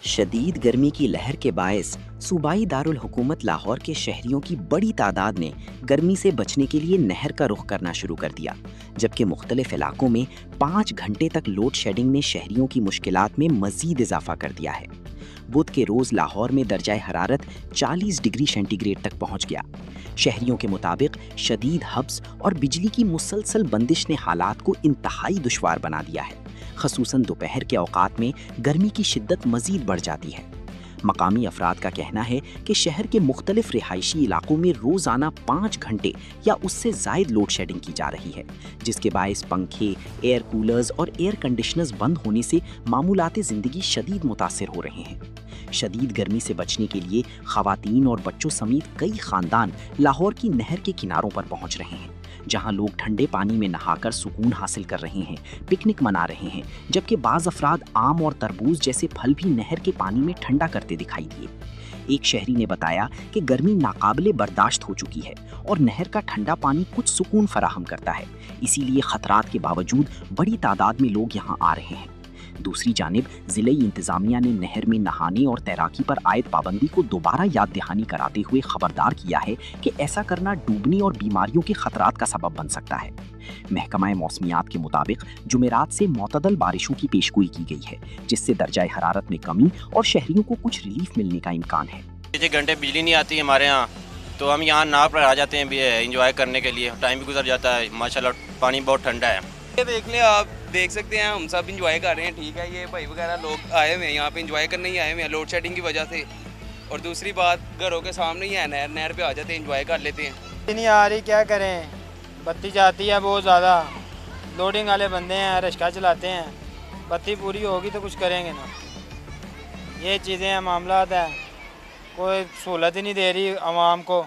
شدید گرمی کی لہر کے باعث صوبائی دارالحکومت لاہور کے شہریوں کی بڑی تعداد نے گرمی سے بچنے کے لیے نہر کا رخ کرنا شروع کر دیا، جبکہ مختلف علاقوں میں 5 گھنٹے تک لوڈ شیڈنگ نے شہریوں کی مشکلات میں مزید اضافہ کر دیا ہے۔ بدھ کے روز لاہور میں درجہ حرارت 40 ڈگری سینٹی گریڈ تک پہنچ گیا۔ شہریوں کے مطابق شدید حبس اور بجلی کی مسلسل بندش نے حالات کو انتہائی دشوار بنا دیا ہے، خصوصاً دوپہر کے اوقات میں گرمی کی شدت مزید بڑھ جاتی ہے۔ مقامی افراد کا کہنا ہے کہ شہر کے مختلف رہائشی علاقوں میں روزانہ 5 گھنٹے یا اس سے زائد لوڈ شیڈنگ کی جا رہی ہے، جس کے باعث پنکھے، ایئر کولرز اور ایئر کنڈیشنرز بند ہونے سے معمولات زندگی شدید متاثر ہو رہے ہیں۔ شدید گرمی سے بچنے کے لیے خواتین اور بچوں سمیت کئی خاندان لاہور کی نہر کے کناروں پر پہنچ رہے ہیں، جہاں لوگ ٹھنڈے پانی میں نہا کر سکون حاصل کر رہے ہیں، پکنک منا رہے ہیں، جبکہ بعض افراد آم اور تربوز جیسے پھل بھی نہر کے پانی میں ٹھنڈا کرتے دکھائی دیے۔ ایک شہری نے بتایا کہ گرمی ناقابل برداشت ہو چکی ہے اور نہر کا ٹھنڈا پانی کچھ سکون فراہم کرتا ہے، اسی لیے خطرات کے باوجود بڑی تعداد میں لوگ یہاں آ رہے ہیں۔ دوسری جانب ضلعی انتظامیہ نے نہر میں نہانے اور تیراکی پر عائد پابندی کو دوبارہ یاد دہانی کراتے ہوئے خبردار کیا ہے کہ ایسا کرنا ڈوبنے اور بیماریوں کے خطرات کا سبب بن سکتا ہے۔ محکمہ موسمیات کے مطابق جمعرات سے معتدل بارشوں کی پیشگوئی کی گئی ہے، جس سے درجہ حرارت میں کمی اور شہریوں کو کچھ ریلیف ملنے کا امکان ہے۔ 6 گھنٹے بجلی نہیں آتی ہمارے ہاں، تو ہم یہاں ناو پر آ جاتے ہیں انجوائے کرنے کے لیے، ٹائم بھی گزر جاتا ہے۔ ماشاءاللہ پانی بہت ٹھنڈا ہے۔ یہ دیکھ لیں، آپ دیکھ سکتے ہیں، ہم سب انجوائے کر رہے ہیں، ٹھیک ہے۔ یہ بھائی وغیرہ لوگ آئے ہوئے ہیں یہاں پہ انجوائے کرنے ہی آئے ہوئے ہیں لوڈ شیڈنگ کی وجہ سے، اور دوسری بات گھروں کے سامنے ہی ہے نہر، نہر پہ آ جاتے ہیں، انجوائے کر لیتے ہیں۔ نہیں آ رہی، کیا کریں، بتی جاتی ہے بہت زیادہ، لوڈنگ والے بندے ہیں، رشکا چلاتے ہیں، بتی پوری ہوگی تو کچھ کریں گے نا۔ یہ چیزیں ہیں، معاملات ہیں، کوئی سہولت ہی نہیں دے رہی عوام کو۔